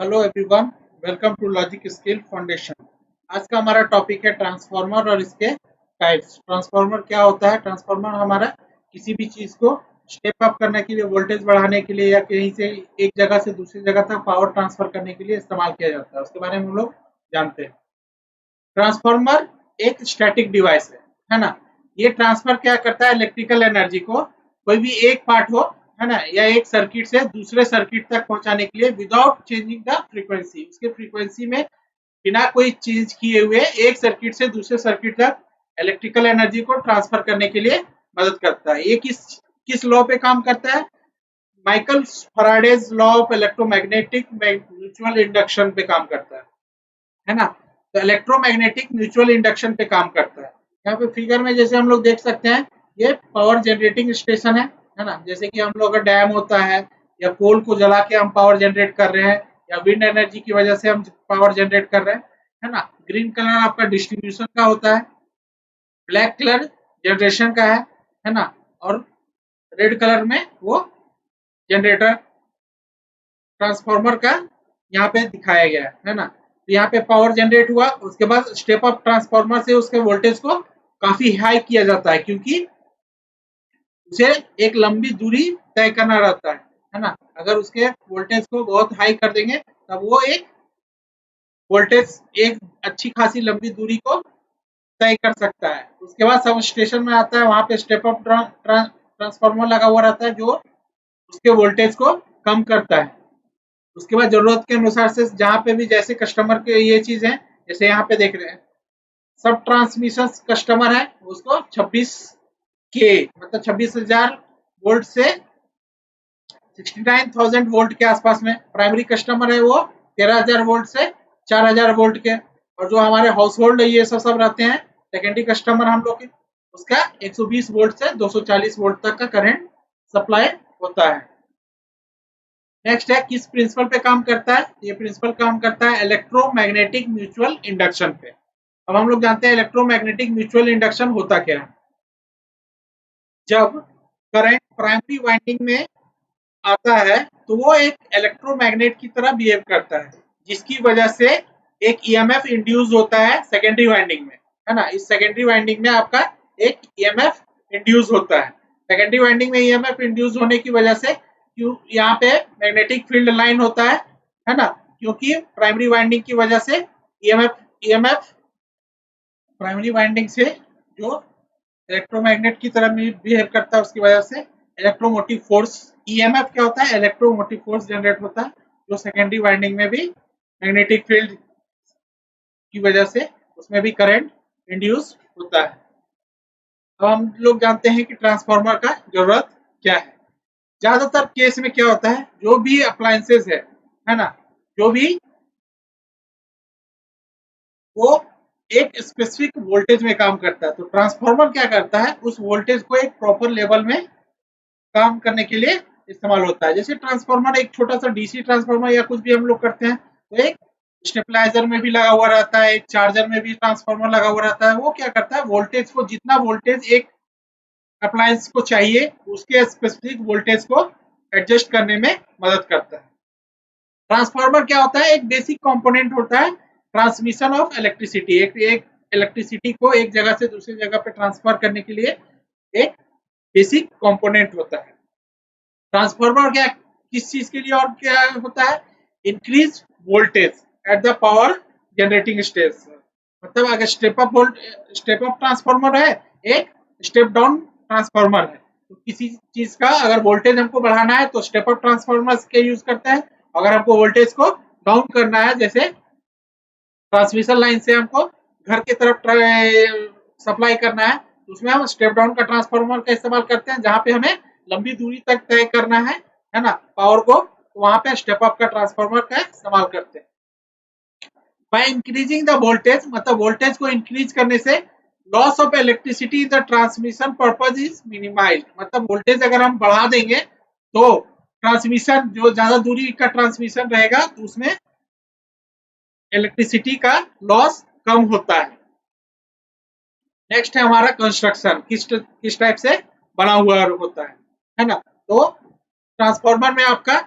Hello everyone, welcome to Logic Skill Foundation. आज का हमारा टॉपिक है ट्रांसफार्मर और इसके टाइप्स। ट्रांसफार्मर क्या होता है? ट्रांसफार्मर हमारा किसी भी चीज को स्टेप अप करने के लिए, वोल्टेज बढ़ाने के लिए या कहीं से एक जगह से दूसरी जगह तक पावर ट्रांसफर करने के लिए इस्तेमाल किया जाता है। उसके बारे में हम लोग जानते हैं। ट्रांसफार्मर एक स्टैटिक डिवाइस है ना। ये ट्रांसफर क्या करता है? इलेक्ट्रिकल एनर्जी को कोई भी एक पार्ट हो, है ना, या एक सर्किट से दूसरे सर्किट तक पहुंचाने के लिए विदाउट चेंजिंग द फ्रीक्वेंसी, उसके फ्रीक्वेंसी में बिना कोई चेंज किए हुए एक सर्किट से दूसरे सर्किट तक इलेक्ट्रिकल एनर्जी को ट्रांसफर करने के लिए मदद करता है। ये किस किस लॉ पे काम करता है? Michael Faraday's law of electromagnetic mutual induction पे काम करता है ना। तो इलेक्ट्रोमैग्नेटिक म्यूचुअल इंडक्शन पे काम करता है। यहाँ पे फिगर में जैसे हम लोग देख सकते हैं, ये पावर जनरेटिंग स्टेशन है ना। जैसे कि हम लोग का डैम होता है या कोल को जला के हम पावर जनरेट कर रहे हैं या विंड एनर्जी की वजह से हम पावर जनरेट कर रहे हैं, है ना। ग्रीन कलर आपका डिस्ट्रीब्यूशन का होता है, ब्लैक कलर जनरेशन का है ना, और रेड कलर में वो जनरेटर ट्रांसफार्मर का यहाँ पे दिखाया गया है ना। तो यहाँ पे पावर जनरेट हुआ, उसके बाद स्टेप अप ट्रांसफार्मर से उसके वोल्टेज को काफी हाई किया जाता है, क्योंकि उसे एक लंबी दूरी तय करना रहता है ना। अगर उसके वोल्टेज को बहुत हाई कर देंगे तब वो एक वोल्टेज एक अच्छी खासी लंबी दूरी को तय कर सकता है। उसके बाद सब स्टेशन में आता है, वहां पे स्टेप अप ट्रांसफार्मर लगा हुआ रहता है जो उसके वोल्टेज को कम करता है। उसके बाद जरूरत के अनुसार से जहां पे भी जैसे कस्टमर के ये चीज है, जैसे यहाँ पे देख रहे हैं, सब ट्रांसमिशन कस्टमर है उसको 26 के मतलब 26,000 वोल्ट से 69,000 वोल्ट के आसपास में। प्राइमरी कस्टमर है वो 13,000 वोल्ट से 4,000 वोल्ट के। और जो हमारे हाउस होल्ड ये सब रहते हैं, सेकेंडरी कस्टमर हम लोग के, उसका 120 वोल्ट से 240 वोल्ट तक का करंट सप्लाई होता है। नेक्स्ट है किस प्रिंसिपल पे काम करता है? ये प्रिंसिपल काम करता है इलेक्ट्रोमैग्नेटिक म्यूचुअल इंडक्शन पे। अब हम लोग जानते हैं इलेक्ट्रोमैग्नेटिक म्यूचुअल इंडक्शन होता क्या है। जब करंट प्राइमरी वाइंडिंग में आता है तो वो एक इलेक्ट्रोमैग्नेट की तरह बिहेव करता है, जिसकी वजह से एक ईएमएफ इंड्यूस होता है सेकेंडरी वाइंडिंग में, है ना। इस सेकेंडरी वाइंडिंग में आपका एक ईएमएफ इंड्यूस होता है। सेकेंडरी वाइंडिंग में ईएमएफ इंड्यूस होने की वजह से क्यों यहाँ पे मैग्नेटिक फील्ड लाइन होता है ना। क्योंकि प्राइमरी वाइंडिंग की वजह से ईएमएफ प्राइमरी वाइंडिंग से जो इलेक्ट्रोमैग्नेट की तरह बिहेव करता है, उसकी वजह से इलेक्ट्रोमोटिव फोर्स, ईएमएफ क्या होता है? इलेक्ट्रोमोटिव फोर्स जनरेट होता है, जो सेकेंडरी वाइंडिंग में भी मैग्नेटिक फील्ड की वजह से उसमें भी करंट इंड्यूस होता है। अब हम लोग जानते हैं कि ट्रांसफार्मर का जरूरत क्या है। ज्यादातर केस में क्या होता है, जो भी अप्लायंसेस है ना, जो भी वो एक स्पेसिफिक वोल्टेज में काम करता है। तो ट्रांसफार्मर क्या करता है, उस वोल्टेज को एक प्रॉपर लेवल में काम करने के लिए इस्तेमाल होता है। जैसे ट्रांसफार्मर एक छोटा सा डीसी ट्रांसफार्मर या कुछ भी हम लोग करते हैं, तो एक स्टेबलाइजर में भी लगा हुआ रहता है, एक चार्जर में भी ट्रांसफार्मर लगा हुआ रहता है। वो क्या करता है, वोल्टेज को, जितना वोल्टेज एक अप्लायंस को चाहिए उसके स्पेसिफिक वोल्टेज को एडजस्ट करने में मदद करता है। ट्रांसफार्मर क्या होता है? एक बेसिक कंपोनेंट होता है ट्रांसमिशन ऑफ इलेक्ट्रिसिटी। एक इलेक्ट्रिसिटी को एक जगह से दूसरी जगह पे ट्रांसफर करने के लिए एक बेसिक कंपोनेंट होता है। ट्रांसफार्मर क्या किस चीज के लिए और क्या होता है? Increase voltage at the power generating stage. मतलब अगर स्टेप अप ट्रांसफार्मर है, एक स्टेप डाउन ट्रांसफार्मर है, तो किसी चीज का अगर वोल्टेज हमको बढ़ाना है तो स्टेप अप ट्रांसफार्मर के यूज करते हैं। अगर हमको वोल्टेज को डाउन करना है, जैसे ट्रांसमिशन लाइन से हमको घर की तरफ सप्लाई करना है, तो उसमें हम स्टेप डाउन का ट्रांसफार्मर का इस्तेमाल करते हैं। जहां पे हमें लंबी दूरी तक तय करना है ना, पावर को, तो वहां पे स्टेप अप का ट्रांसफार्मर का इस्तेमाल करते हैं। बाय इंक्रीजिंग द वोल्टेज, मतलब वोल्टेज को इंक्रीज करने से loss of electricity in the transmission purpose is minimised. मतलब वोल्टेज अगर हम बढ़ा देंगे तो ट्रांसमिशन, जो ज्यादा दूरी का ट्रांसमिशन रहेगा, तो उसमें इलेक्ट्रिसिटी का लॉस कम होता है। नेक्स्ट है हमारा कंस्ट्रक्शन, किस टाइप से बना हुआ होता है ना। तो ट्रांसफार्मर में आपका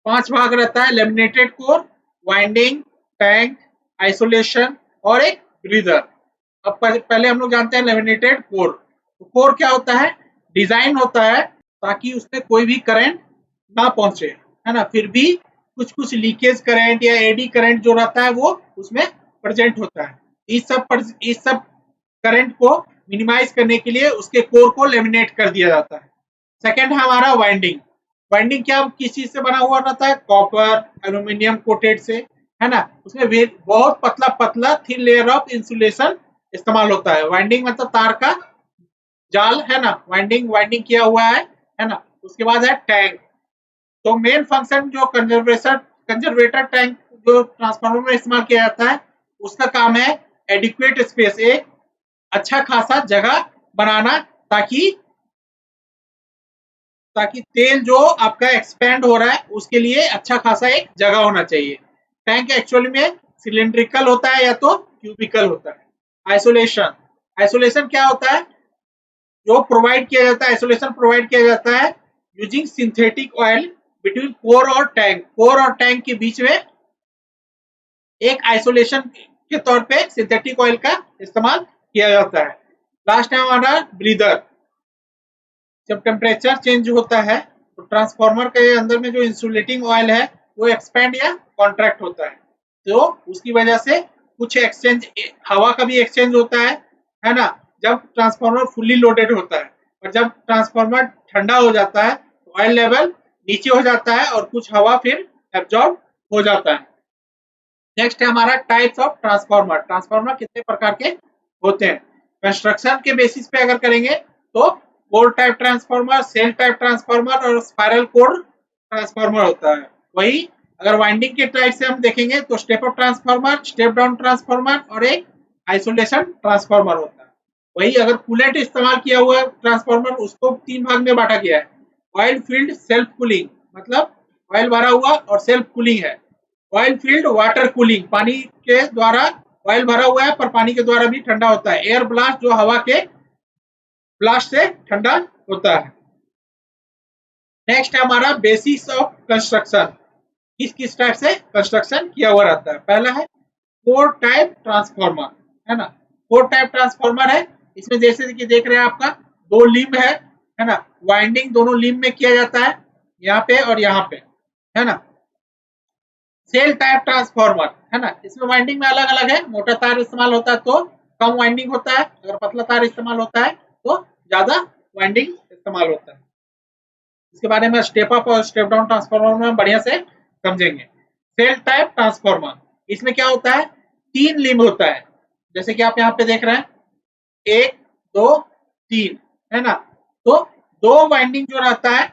5 भाग रहता है, laminated core, winding, tank, isolation और एक ब्रीदर। अब पहले हम लोग जानते हैं लेमिनेटेड कोर। तो कोर क्या होता है? डिजाइन होता है ताकि उसमें कोई भी करंट ना पहुंचे, है ना, फिर भी कुछ कुछ लीकेज करंट या एडी करंट जो रहता है वो उसमें प्रेजेंट होता है। इस सब करंट को मिनिमाइज करने के लिए उसके कोर को लेमिनेट कर दिया जाता है। सेकेंड है हमारा वाइंडिंग। वाइंडिंग क्या किस चीज से बना हुआ रहता है? कॉपर, एल्यूमिनियम कोटेड से, है ना। उसमें बहुत पतला पतला थिन लेयर ऑफ इंसुलेशन इस्तेमाल होता है। वाइंडिंग मतलब तार का जाल, है ना, वाइंडिंग वाइंडिंग किया हुआ है ना। उसके बाद है टैंक। तो मेन फंक्शन जो कंजर्वेटर टैंक जो ट्रांसफार्मर में इस्तेमाल किया जाता है, उसका काम है एडिक्वेट स्पेस, एक अच्छा खासा जगह बनाना, ताकि ताकि तेल जो आपका एक्सपेंड हो रहा है उसके लिए अच्छा खासा एक जगह होना चाहिए। टैंक एक्चुअली में सिलिंड्रिकल होता है या तो क्यूबिकल होता है। आइसोलेशन, आइसोलेशन क्या होता है? जो प्रोवाइड किया जाता है, आइसोलेशन प्रोवाइड किया जाता है using synthetic oil between core और टैंक। कोर और टैंक के बीच में एक आइसोलेशन के तौर पे सिंथेटिक ऑयल का इस्तेमाल किया जाता है। लास्ट है हमारा ब्रीदर। जब टेम्परेचर चेंज होता है तो ट्रांसफार्मर के अंदर में जो इंसुलेटिंग ऑयल है वो एक्सपेंड या कॉन्ट्रैक्ट होता है, तो उसकी वजह से कुछ एक्सचेंज, हवा का भी एक्सचेंज होता है ना, जब ट्रांसफार्मर फुल्ली लोडेड होता है। और जब ट्रांसफार्मर ठंडा हो जाता है तो ऑयल लेवल नीचे हो जाता है और कुछ हवा फिर एब्जॉर्ब हो जाता है। नेक्स्ट है हमारा टाइप्स ऑफ ट्रांसफार्मर। ट्रांसफार्मर कितने प्रकार के होते हैं? कंस्ट्रक्शन के बेसिस पे अगर करेंगे तो core type transformer, shell type transformer और स्पाइरल कोर ट्रांसफार्मर होता है। वही अगर वाइंडिंग के टाइप से हम देखेंगे तो step up transformer, step down transformer और एक आइसोलेशन ट्रांसफार्मर होता है। वही अगर कूलेंट इस्तेमाल किया हुआ ट्रांसफार्मर, उसको 3 भाग में बांटा गया है। ऑयल फील्ड सेल्फ कूलिंग, मतलब ऑयल भरा हुआ और सेल्फ कूलिंग है। ऑयल फील्ड वाटर कूलिंग, पानी के द्वारा ऑयल भरा हुआ है पर पानी के द्वारा भी ठंडा होता है। एयर ब्लास्ट, जो हवा के ब्लास्ट से ठंडा होता है। नेक्स्ट है हमारा बेसिस ऑफ कंस्ट्रक्शन। किस किस टाइप से कंस्ट्रक्शन किया हुआ रहता है? पहला है कोर टाइप ट्रांसफार्मर, है ना। कोर टाइप ट्रांसफार्मर है, इसमें जैसे कि देख रहे हैं आपका 2 लिम्ब है ना। वाइंडिंग दोनों लिम्ब में किया जाता है, यहाँ पे और यहाँ पे, है ना। सेल टाइप ट्रांसफार्मर, है ना, इसमें वाइंडिंग में अलग अलग है। मोटा तार इस्तेमाल होता है तो कम वाइंडिंग होता है, अगर पतला तार इस्तेमाल होता है तो ज्यादा वाइंडिंग इस्तेमाल होता है। इसके बारे में स्टेप अप और स्टेप डाउन ट्रांसफार्मर में बढ़िया से समझेंगे। सेल टाइप ट्रांसफार्मर, इसमें क्या होता है? 3 लिम्ब होता है, जैसे कि आप यहाँ पे देख रहे हैं, 1 2 3, है ना। तो 2 वाइंडिंग जो रहता है,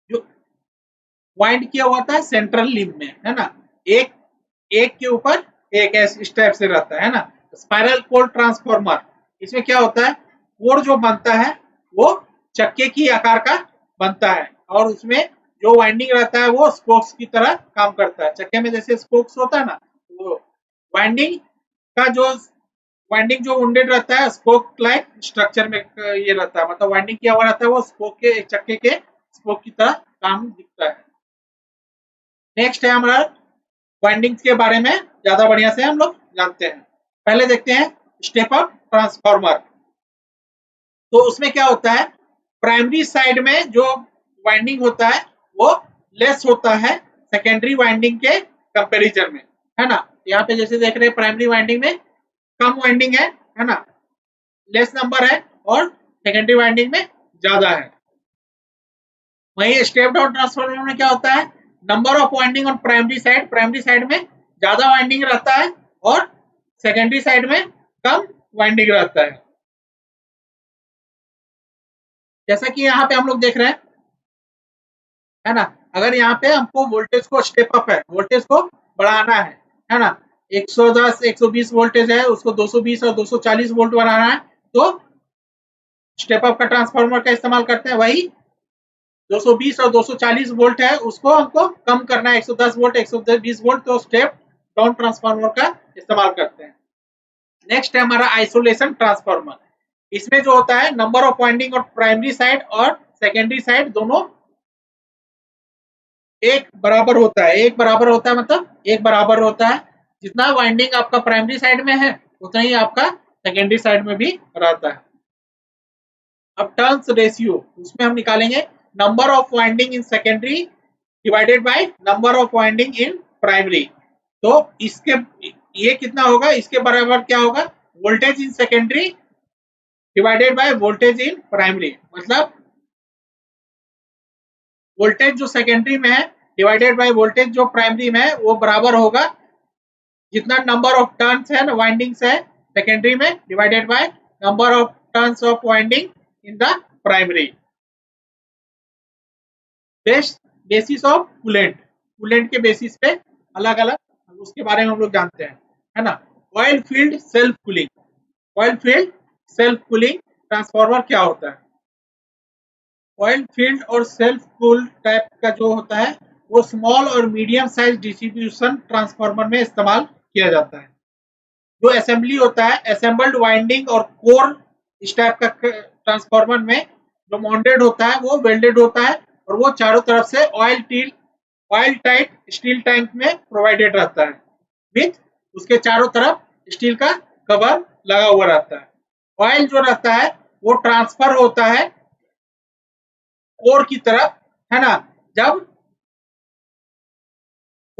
जो वाइंड किया हुआ था सेंट्रल लिम्ब में, है ना, एक एक के ऊपर एक इस टाइप से रहता है ना। स्पाइरल कोर ट्रांसफार्मर, इसमें क्या होता है? कोर जो बनता है वो चक्के की आकार का बनता है और उसमें जो वाइंडिंग रहता है वो स्पोक्स की तरह काम करता है। चक्के में जैसे स्पोक्स होता है ना, वो वाइंडिंग का जो वाइंडिंग जो वुंडेड रहता है स्पोक लाइक स्ट्रक्चर में ये रहता है, मतलब वाइंडिंग किया हुआ रहता है, वो स्पोक के चक्के के स्पोक की तरह काम दिखता है। नेक्स्ट है हमारा वाइंडिंग्स के बारे में ज्यादा बढ़िया से हम लोग जानते हैं। पहले देखते हैं स्टेप अप ट्रांसफार्मर। तो उसमें क्या होता है? प्राइमरी साइड में जो वाइंडिंग होता है वो लेस होता है सेकेंडरी वाइंडिंग के कंपैरिजन में, है ना। यहाँ पे जैसे देख रहे हैं प्राइमरी वाइंडिंग में कम वाइंडिंग है ना, लेस नंबर है, और सेकेंडरी वाइंडिंग में ज्यादा है। वहीं स्टेप डाउन ट्रांसफार्मर में क्या होता है? Number of winding on primary side में ज्यादा वाइंडिंग रहता है और सेकेंडरी साइड में कम वाइंडिंग रहता है। जैसा कि यहाँ पे हम लोग देख रहे हैं, है ना, अगर यहाँ पे हमको वोल्टेज को स्टेप अप है, वोल्टेज को बढ़ाना है ना, 110 120 वोल्टेज है, उसको 220 और 240 वोल्ट बनाना है, तो स्टेप अप का ट्रांसफार्मर का इस्तेमाल करते हैं। वही 220 और 240 वोल्ट है, उसको हमको कम करना है 110 वोल्ट 120 वोल्ट, तो स्टेप डाउन ट्रांसफार्मर का इस्तेमाल करते हैं। नेक्स्ट है हमारा आइसोलेशन ट्रांसफार्मर। इसमें जो होता है नंबर ऑफ वाइंडिंग और प्राइमरी साइड और सेकेंडरी साइड दोनों एक बराबर होता है, एक बराबर होता है मतलब एक बराबर होता है, जितना वाइंडिंग आपका प्राइमरी साइड में है उतना ही आपका सेकेंडरी साइड में भी रहता है। अब टर्न्स रेशियो उसमें हम निकालेंगे number of winding in secondary divided by number of winding in primary. तो इसके ये कितना होगा, इसके बराबर क्या होगा, voltage in secondary divided by voltage in primary, मतलब वोल्टेज जो सेकेंडरी में है डिवाइडेड बाय वोल्टेज जो प्राइमरी में है वो बराबर होगा जितना नंबर ऑफ टर्न्स है वाइंडिंग्स है सेकेंडरी में divided by number of turns of winding in the primary. Basis of coolant, coolant के बेसिस पे अलग अलग उसके बारे में हम लोग जानते हैं, है ना। Oil field self cooling, oil field self cooling transformer क्या होता है। ऑयल फील्ड और सेल्फ कूल टाइप का जो होता है वो स्मॉल और मीडियम साइज डिस्ट्रीब्यूशन ट्रांसफार्मर में इस्तेमाल किया जाता है। जो असेंबली होता है असेंबल्ड वाइंडिंग और कोर इस टाइप का ट्रांसफार्मर में जो माउंटेड होता है वो वेल्डेड होता है और वो चारों तरफ से ऑयल टाइट स्टील टैंक में प्रोवाइडेड रहता है विथ उसके चारों तरफ स्टील का कवर लगा हुआ रहता है। ऑयल जो रहता है वो ट्रांसफर होता है कोर की तरफ, है ना। जब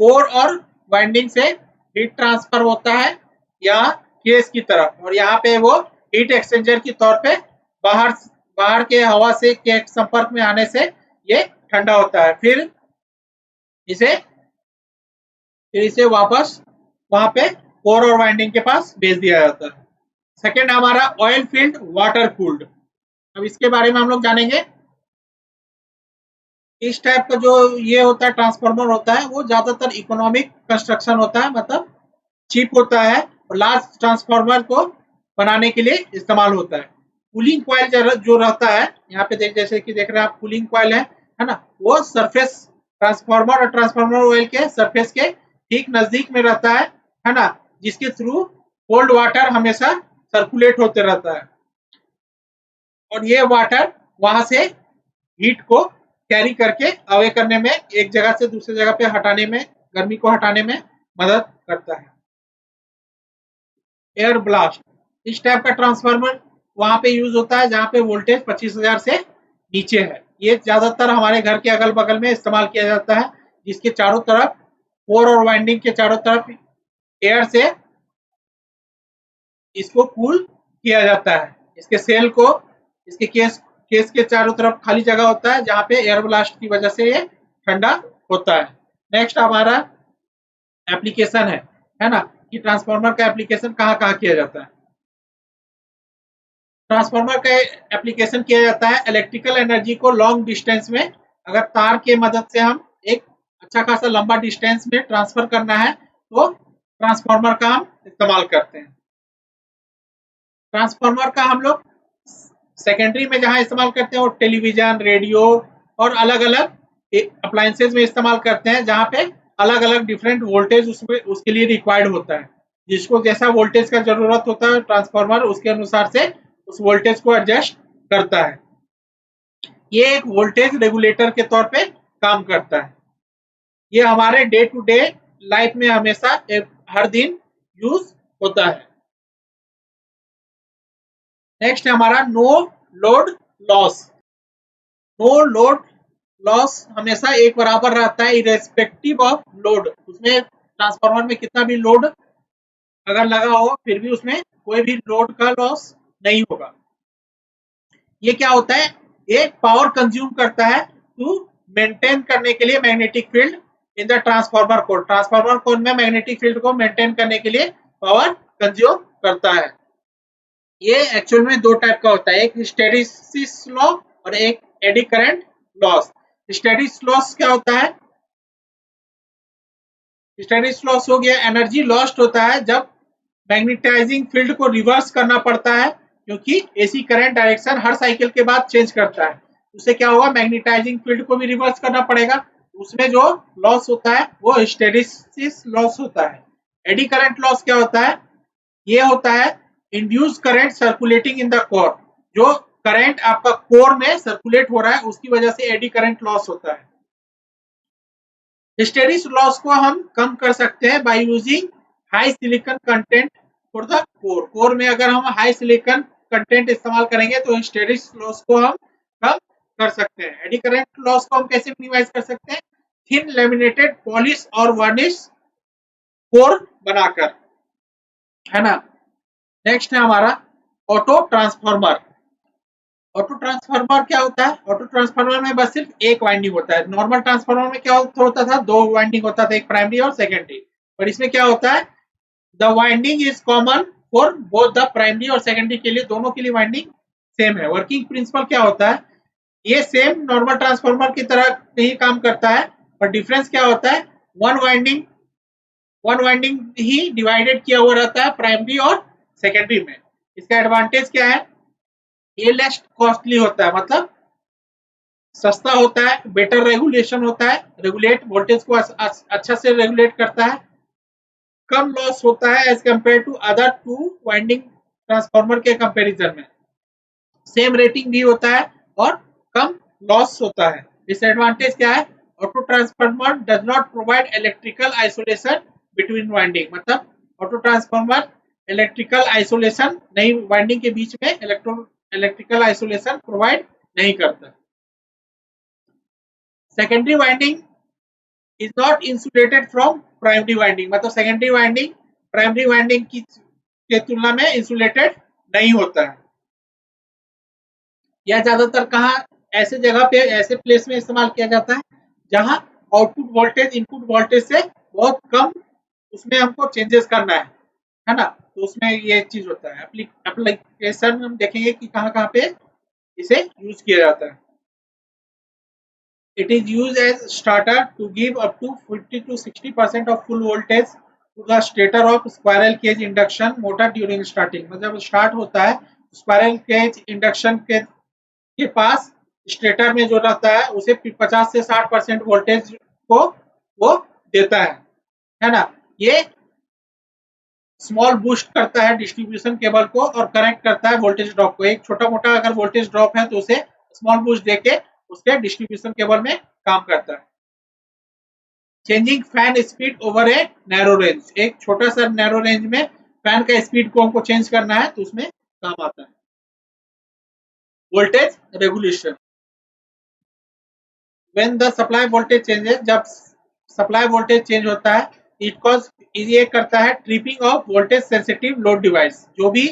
कोर और वाइंडिंग से हीट ट्रांसफर होता है यहाँ केस की तरफ और यहाँ पे वो हीट एक्सचेंजर के तौर पे बाहर बाहर के हवा से के संपर्क में आने से ये ठंडा होता है, फिर इसे वापस वहां पे कोर और वाइंडिंग के पास भेज दिया जाता है। सेकेंड हमारा ऑयल फील्ड वाटर कूल्ड। अब इसके बारे में हम लोग जानेंगे। इस टाइप का जो ये होता है ट्रांसफार्मर होता है वो ज्यादातर इकोनॉमिक कंस्ट्रक्शन होता है, मतलब चीप होता है और लार्ज ट्रांसफार्मर को बनाने के लिए इस्तेमाल होता है। कूलिंग कॉइल जो रहता है यहाँ पे जैसे कि देख रहे हैं आप, कूलिंग कॉइल है ना, वो सरफेस ट्रांसफार्मर और ट्रांसफार्मर ऑयल के सरफेस के ठीक नजदीक में रहता है ना, जिसके थ्रू कोल्ड वाटर हमेशा सर्कुलेट होते रहता है और ये वाटर वहां से हीट को कैरी करके अवे करने में, एक जगह से दूसरी जगह पे हटाने में, गर्मी को हटाने में मदद करता है। एयर ब्लास्ट इस टाइप का ट्रांसफार्मर वहां पे यूज होता है जहां पे वोल्टेज 25,000 से नीचे है। ये ज्यादातर हमारे घर के अगल बगल में इस्तेमाल किया जाता है, जिसके चारों तरफ कोर और वाइंडिंग के चारों तरफ एयर से इसको कूल किया जाता है। इसके सेल को, इसके केस के चारों तरफ खाली जगह होता है जहां पे एयर ब्लास्ट की वजह से ये ठंडा होता है। नेक्स्ट हमारा एप्लीकेशन है ना, कि ट्रांसफार्मर का एप्लीकेशन कहाँ कहाँ किया जाता है। ट्रांसफार्मर का एप्लीकेशन किया जाता है इलेक्ट्रिकल एनर्जी को लॉन्ग डिस्टेंस में, अगर तार के मदद से हम एक अच्छा खासा लंबा डिस्टेंस में ट्रांसफर करना है तो ट्रांसफार्मर का हम इस्तेमाल करते हैं। ट्रांसफार्मर का हम लोग सेकेंडरी में जहां इस्तेमाल करते हैं वो टेलीविजन, रेडियो और अलग अलग अप्लायंसेज में इस्तेमाल करते हैं जहां पे अलग अलग डिफरेंट वोल्टेज उसमें उसके लिए रिक्वायर्ड होता है। जिसको जैसा वोल्टेज का जरूरत होता है ट्रांसफार्मर उसके अनुसार से उस वोल्टेज को एडजस्ट करता है। ये एक वोल्टेज रेगुलेटर के तौर पे काम करता है। ये हमारे डे टू डे लाइफ में हमेशा हर दिन यूज होता है। नेक्स्ट है हमारा no load loss. No load loss हमेशा एक बराबर रहता है इरेस्पेक्टिव ऑफ लोड। उसमें ट्रांसफार्मर में कितना भी लोड अगर लगा हो फिर भी उसमें कोई भी लोड का लॉस नहीं होगा। ये क्या होता है, एक पावर कंज्यूम करता है टू मेंटेन करने के लिए magnetic field in the transformer core. Transformer core में मैग्नेटिक फील्ड को मेंटेन करने के लिए पावर कंज्यूम करता है। ये एक्चुअल में दो टाइप का होता है, एक हिस्टेरिसिस लॉ और एक eddy current loss. Hysteresis loss क्या होता है, हिस्टेरिसिस लॉस हो गया एनर्जी लॉस्ट होता है जब मैग्नेटाइजिंग फील्ड को रिवर्स करना पड़ता है, क्योंकि एसी करंट डायरेक्शन हर साइकिल के बाद चेंज करता है। उससे क्या होगा, मैग्नेटाइजिंग फील्ड को भी रिवर्स करना पड़ेगा। उसमें जो लॉस होता है वो हिस्टेरिसिस लॉस होता है। एडी करंट लॉस क्या होता है, ये होता है induce current circulating in the core. जो करंट आपका कोर में सर्कुलेट हो रहा है उसकी वजह से एडी करंट लॉस होता है। हिस्टेरिस लॉस को हम कम कर सकते हैं by using high silicon content for the core. Core में अगर हम हाई सिलिकॉन कंटेंट इस्तेमाल करेंगे तो हिस्टेरिस लॉस को हम कम कर सकते हैं। एडी करंट लॉस को हम कैसे मिनिमाइज कर सकते हैं? थिन लेमिनेटेड पॉलिश और वार्निश कोर बनाकर, है ना। नेक्स्ट है हमारा ऑटो ट्रांसफार्मर। ऑटो ट्रांसफार्मर क्या होता है? ऑटो ट्रांसफार्मर में बस सिर्फ एक वाइंडिंग होता है। नॉर्मल ट्रांसफार्मर में क्या होता था? दो वाइंडिंग होता था, एक प्राइमरी और सेकेंडरी। पर इसमें क्या होता है? The winding is common for both the primary और सेकेंडरी के लिए, दोनों के लिए वाइंडिंग सेम है। वर्किंग प्रिंसिपल क्या होता है? ये सेम नॉर्मल ट्रांसफार्मर की तरह ही काम करता है, पर डिफरेंस क्या होता है? वन वाइंडिंग ही डिवाइडेड किया हुआ रहता है प्राइमरी और सेकेंडरी में। इसका एडवांटेज क्या है? ये लेस कॉस्टली होता है, मतलब सस्ता होता है, बेटर रेगुलेशन होता है, रेगुलेट वोल्टेज को अच्छा से रेगुलेट करता है, कम लॉस होता है as compare to other two winding transformer के कंपैरिजन में, सेम रेटिंग भी होता है और कम लॉस होता है। डिसएडवांटेज क्या है? Auto transformer does not provide electrical isolation between winding, मतलब ऑटो ट्रांसफार्मर इलेक्ट्रिकल आइसोलेशन नहीं, वाइंडिंग के बीच में इलेक्ट्रिकल आइसोलेशन प्रोवाइड नहीं करता। Secondary winding is not insulated from primary winding, मतलब सेकेंडरी वाइंडिंग प्राइमरी वाइंडिंग की के तुलना में इंसुलेटेड नहीं होता है। यह ज्यादातर कहाँ, ऐसे जगह पे, ऐसे प्लेस में इस्तेमाल किया जाता है जहां आउटपुट वोल्टेज इनपुट वोल्टेज से बहुत कम उसमें हमको चेंजेस करना है ना। तो उसमें ये चीज होता है। एप्लीकेशन हम देखेंगे कि कहाँ कहाँ पे इसे यूज किया जाता है। It is used as starter to give up to 50 to 60% of full voltage to the stator of squirrel cage induction motor during starting। मतलब स्टार्ट होता है स्क्वायरल केज इंडक्शन के पास स्टेटर में जो रहता है उसे 50 से 60% वोल्टेज को वो देता है ना। ये स्मॉल बूस्ट करता है डिस्ट्रीब्यूशन केबल को और करेक्ट करता है वोल्टेज ड्रॉप को। एक छोटा मोटा अगर वोल्टेज ड्रॉप है तो उसे स्मॉल बूस्ट देके उसके डिस्ट्रीब्यूशन केबल में काम करता है। Changing fan speed over a narrow range, एक छोटा सा नैरो रेंज में फैन का स्पीड को हमको चेंज करना है तो उसमें काम आता है। Voltage regulation, when the supply voltage changes, जब सप्लाई वोल्टेज चेंज होता है, इट कॉज ये करता है tripping of voltage sensitive load device. जो भी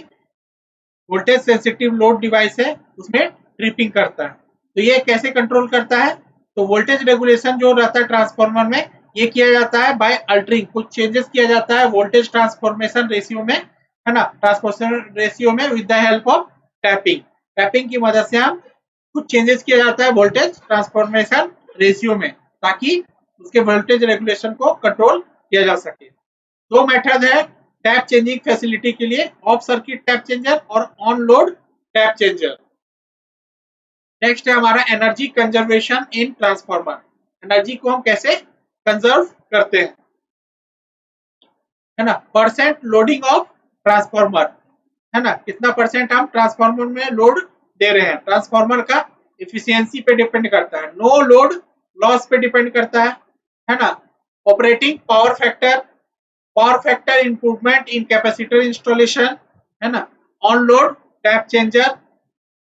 वोल्टेज सेंसिटिव लोड डिवाइस है उसमें ट्रिपिंग करता है। तो ये कैसे कंट्रोल करता है? तो वोल्टेज रेगुलेशन जो रहता है ट्रांसफार्मर में, ये किया जाता है बाय अल्टरिंग, कुछ चेंजेस किया जाता है वोल्टेज ट्रांसफॉर्मेशन रेशियो में, है ना, ट्रांसफॉर्मेशन रेशियो में with the help of tapping. Tapping की मदद से हम कुछ चेंजेस किया जाता है वोल्टेज ट्रांसफॉर्मेशन रेशियो में, ताकि उसके वोल्टेज रेगुलेशन को कंट्रोल किया जा सके। दो मेथड है टैप चेंजिंग फैसिलिटी के लिए, ऑफ सर्किट टैप चेंजर और on load tap changer. Next है हमारा energy conservation in transformer. Energy को हम कैसे कंजर्व करते हैं, है ना। परसेंट लोडिंग ऑफ ट्रांसफार्मर, है ना, कितना परसेंट हम ट्रांसफार्मर में लोड दे रहे हैं, ट्रांसफार्मर का एफिशिएंसी पे डिपेंड करता है। नो लोड लॉस पे डिपेंड करता है ना। Operating power factor improvement in capacitor installation, है ना। On load tap changer,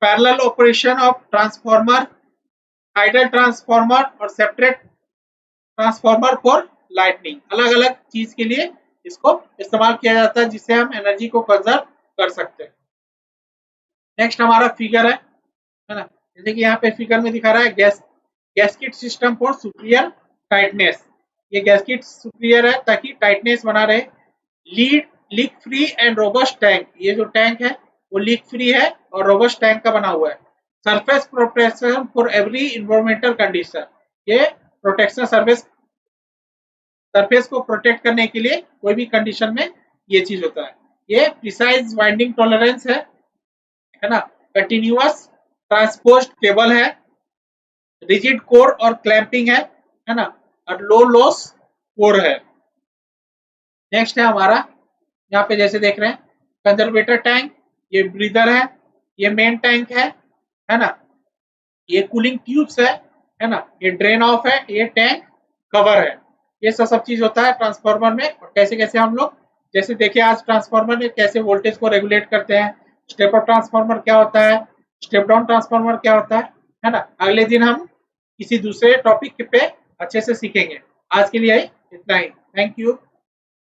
parallel operation of transformer, idle transformer और सेपरेट ट्रांसफार्मर फॉर लाइटनिंग। अलग अलग चीज के लिए इसको इस्तेमाल किया जाता है जिससे हम एनर्जी को कंजर्व कर सकते हैं। नेक्स्ट हमारा फिगर है ना, जैसे कि यहाँ पे फिगर में दिखा रहा है gasket system for superior tightness. ये गैस्केट सुपीरियर है ताकि टाइटनेस बना रहे। Leak free and robust tank, ये जो टैंक है वो लीक फ्री है और रोबस्ट टैंक का बना हुआ है। Surface protection for every environmental condition, ये प्रोटेक्शन सरफेस को प्रोटेक्ट करने के लिए कोई भी कंडीशन में ये चीज होता है। ये प्रिसाइज वाइंडिंग टॉलरेंस है ना। कंटिन्यूअस ट्रांसपोज्ड केबल है, रिजिड कोर और क्लैंपिंग है ना, और लो लॉस कोर है। नेक्स्ट है हमारा, यहाँ पे जैसे देख रहे हैं कंजर्वेटर टैंक, ये ब्रीदर ये मेन टैंक है ना, ये कूलिंग ट्यूब्स है ना, ये ड्रेन ऑफ ये टैंक कवर है। ये सब चीज होता है ट्रांसफार्मर में। और कैसे कैसे हम लोग जैसे देखिए आज ट्रांसफार्मर में कैसे वोल्टेज को रेगुलेट करते हैं, स्टेप अप ट्रांसफार्मर क्या होता है, स्टेप डाउन ट्रांसफार्मर क्या होता है ना। अगले दिन हम किसी दूसरे टॉपिक पे अच्छे से सीखेंगे। आज के लिए इतना ही। Thank you.